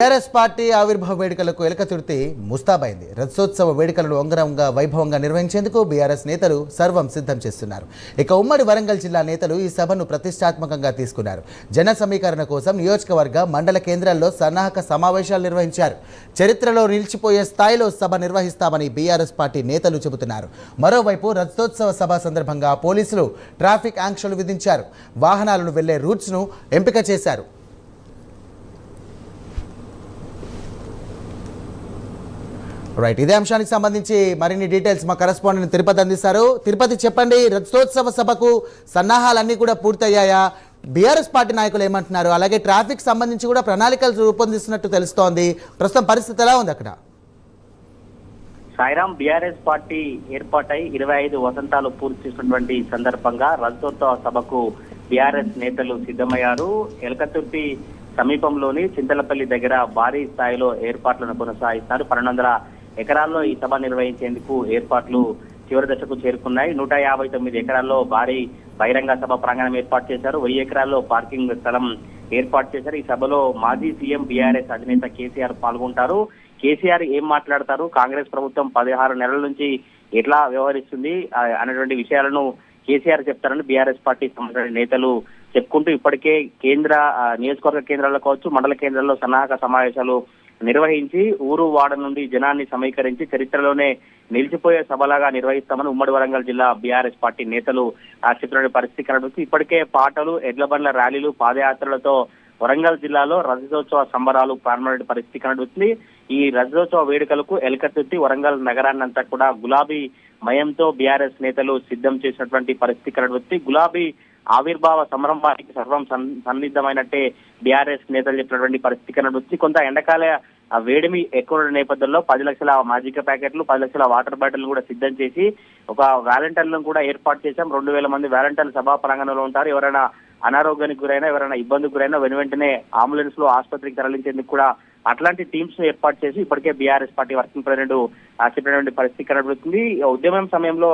TRS party ఆవిర్భావ వేడుకలకు ఎలకతుర్తి ముస్తాబైంది. రథోత్సవ వేడుకలను అంగరంగ వైభవంగా నిర్వహించేందుకు బీఆర్ఎస్ నేతలు సర్వం సిద్ధం చేస్తున్నారు. ఇక ఉమ్మడి వరంగల్ జిల్లా నేతలు ఈ సభను ప్రతిష్టాత్మకంగా తీసుకున్నారు. జన సమీకరణ కోసం నియోజకవర్గ మండల కేంద్రాల్లో సన్నాహక సమావేశాలు నిర్వహించారు. చరిత్రలో నిలిచిపోయే స్థాయిలో సభ నిర్వహిస్తామని బీఆర్ఎస్ పార్టీ నేతలు చెబుతున్నారు. మరోవైపు రథోత్సవ సభ సందర్భంగా పోలీసులు ట్రాఫిక్ ఆంక్షలు విధించారు. వాహనాలను వెళ్లే రూట్స్ను ఎంపిక చేశారు. రైట్, ఇదే అంశానికి సంబంధించి మరిన్ని డీటెయిల్స్ మా కరెస్పాండెంట్ తిరుపతి అందిస్తారు. తిరుపతి, చెప్పండి, రథోత్సవ సభకు సన్నాహాలన్నీ కూడా పూర్తయ్యాయా? బీఆర్ఎస్ పార్టీ నాయకులు ఏమంటున్నారు? అలాగే ట్రాఫిక్ సంబంధించి కూడా ప్రణాళికలు రూపొందిస్తున్నట్టు తెలుస్తోంది. ప్రస్తుతం పరిస్థితి ఎలా ఉంది అక్కడ? సాయిరాం, బీఆర్ఎస్ పార్టీ ఏర్పాటై 25 వసంతాలు పూర్తి చేసినటువంటి సందర్భంగా రథోత్సవ సభకు బీఆర్ఎస్ నేతలు సిద్ధమయ్యారు. ఎలకతుర్తి సమీపంలోని చింతలపల్లి దగ్గర భారీ స్థాయిలో ఏర్పాట్లను కొనసాగిస్తున్నారు. 1200 ఎకరాల్లో ఈ సభ నిర్వహించేందుకు ఏర్పాట్లు చివరి దశకు చేరుకున్నాయి. 159 ఎకరాల్లో భారీ బహిరంగ సభ ప్రాంగణం ఏర్పాటు చేశారు. 1000 ఎకరాల్లో పార్కింగ్ స్థలం ఏర్పాటు చేశారు. ఈ సభలో మాజీ సీఎం బీఆర్ఎస్ అధినేత కేసీఆర్ పాల్గొంటారు. కేసీఆర్ ఏం మాట్లాడతారు, కాంగ్రెస్ ప్రభుత్వం 16 నెలల నుంచి ఎట్లా వ్యవహరిస్తుంది అనేటువంటి విషయాలను కేసీఆర్ చెప్తారని బీఆర్ఎస్ పార్టీ సంబంధించిన నేతలు చెప్పుకుంటూ ఇప్పటికే కేంద్ర నియోజకవర్గ కేంద్రాల్లో కావచ్చు, మండల కేంద్రాల్లో సన్నాహక సమావేశాలు నిర్వహించి ఊరు వాడ నుండి జనాన్ని సమీకరించి చరిత్రలోనే నిలిచిపోయే సభలాగా నిర్వహిస్తామని ఉమ్మడి వరంగల్ జిల్లా బీఆర్ఎస్ పార్టీ నేతలు చెప్పిన పరిస్థితి కనబడుతుంది. ఇప్పటికే పాటలు, ఎడ్ల బండ్ల ర్యాలీలు, పాదయాత్రలతో వరంగల్ జిల్లాలో రథోత్సవ సంబరాలు ప్రారంభమైన పరిస్థితి కనబడుతుంది. ఈ రథోత్సవ వేడుకలకు ఎలకతుర్తి వరంగల్ నగరాన్నంతా కూడా గులాబీ మయంతో బీఆర్ఎస్ నేతలు సిద్ధం చేసినటువంటి పరిస్థితి కనబడుతుంది. గులాబీ ఆవిర్భావ సంరంభానికి సర్వం సన్నిద్ధమైనట్టే బీఆర్ఎస్ నేతలు చెప్పినటువంటి పరిస్థితి కనబడుతుంది. కొంత ఎండకాల వేడిమి ఎక్కువ నేపథ్యంలో 10 లక్షల మాజిక ప్యాకెట్లు, 10 లక్షల వాటర్ బాటిల్ కూడా సిద్ధం చేసి ఒక వాలంటీర్లను కూడా ఏర్పాటు చేశాం. 2000 మంది వాలంటీర్లు సభా ప్రాంగణంలో ఉంటారు. ఎవరైనా అనారోగ్యానికి గురైనా, ఎవరైనా ఇబ్బందికి గురైనా వెంటనే అంబులెన్స్ లో ఆసుపత్రికి తరలించేందుకు కూడా అట్లాంటి టీమ్స్ ను ఏర్పాటు చేసి ఇప్పటికే బీఆర్ఎస్ పార్టీ వర్కింగ్ ప్రెసిడెంట్ చెప్పినటువంటి పరిస్థితి కనబడుతుంది. ఉద్యమం సమయంలో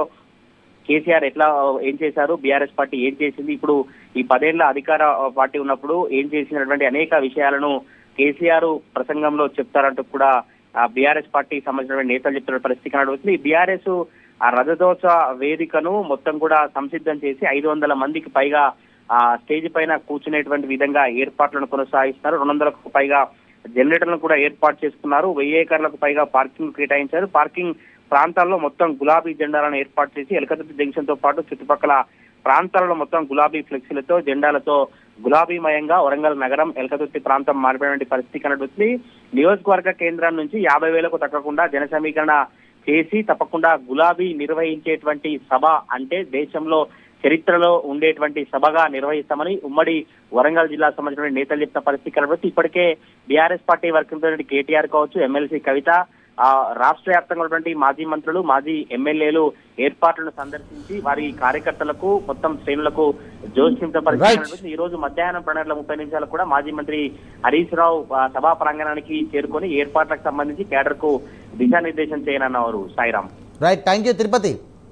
కేసీఆర్ ఎట్లా ఏం చేశారు, బీఆర్ఎస్ పార్టీ ఏం చేసింది, ఇప్పుడు ఈ 10 ఏళ్ల అధికార పార్టీ ఉన్నప్పుడు ఏం చేసినటువంటి అనేక విషయాలను కేసీఆర్ ప్రసంగంలో చెప్తారంటూ కూడా బీఆర్ఎస్ పార్టీ సంబంధించిన నేతలు చెప్తున్న పరిస్థితి కనబడుతుంది. బీఆర్ఎస్ ఆ రథోత్సవ వేదికను మొత్తం కూడా సంసిద్ధం చేసి 500 మందికి పైగా స్టేజ్ పైన కూర్చునేటువంటి విధంగా ఏర్పాట్లను కొనసాగిస్తున్నారు. 200కు పైగా జనరేటర్లను కూడా ఏర్పాటు చేసుకున్నారు. 1000 ఎకరాలకు పైగా పార్కింగ్ కేటాయించారు. పార్కింగ్ ప్రాంతాల్లో మొత్తం గులాబీ జెండాలను ఏర్పాటు చేసి ఎలకతుర్తి జంక్షన్ తో పాటు చుట్టుపక్కల ప్రాంతాలలో మొత్తం గులాబీ ఫ్లెక్సీలతో, జెండాలతో గులాబీమయంగా వరంగల్ నగరం, ఎలకతుర్తి ప్రాంతం మారిపోయినటువంటి పరిస్థితి కనబడుతుంది. నియోజకవర్గ కేంద్రం నుంచి 50,000కు తగ్గకుండా జన సమీకరణ చేసి తప్పకుండా గులాబీ నిర్వహించేటువంటి సభ అంటే దేశంలో చరిత్రలో ఉండేటువంటి సభగా నిర్వహిస్తామని ఉమ్మడి వరంగల్ జిల్లా సంబంధించిన నేతలు చెప్పిన పరిస్థితి కనబడుతుంది. ఇప్పటికే BRS party working president KTR కావచ్చు, ఎమ్మెల్సీ కవిత, రాష్ట్ర వ్యాప్తంగా ఉన్నటువంటి మాజీ మంత్రులు, మాజీ ఎమ్మెల్యేలు ఏర్పాట్లను సందర్శించి వారి కార్యకర్తలకు, మొత్తం శ్రేణులకు జోష్ నింపిన పరిస్థితి. ఈ రోజు మధ్యాహ్నం 12:30 నిమిషాలకు కూడా మాజీ మంత్రి హరీష్ రావు సభా ప్రాంగణానికి చేరుకొని ఏర్పాట్లకు సంబంధించి కేడర్ కు దిశానిర్దేశం చేయనున్నారు. Sairam. Right, thank you Tirupati.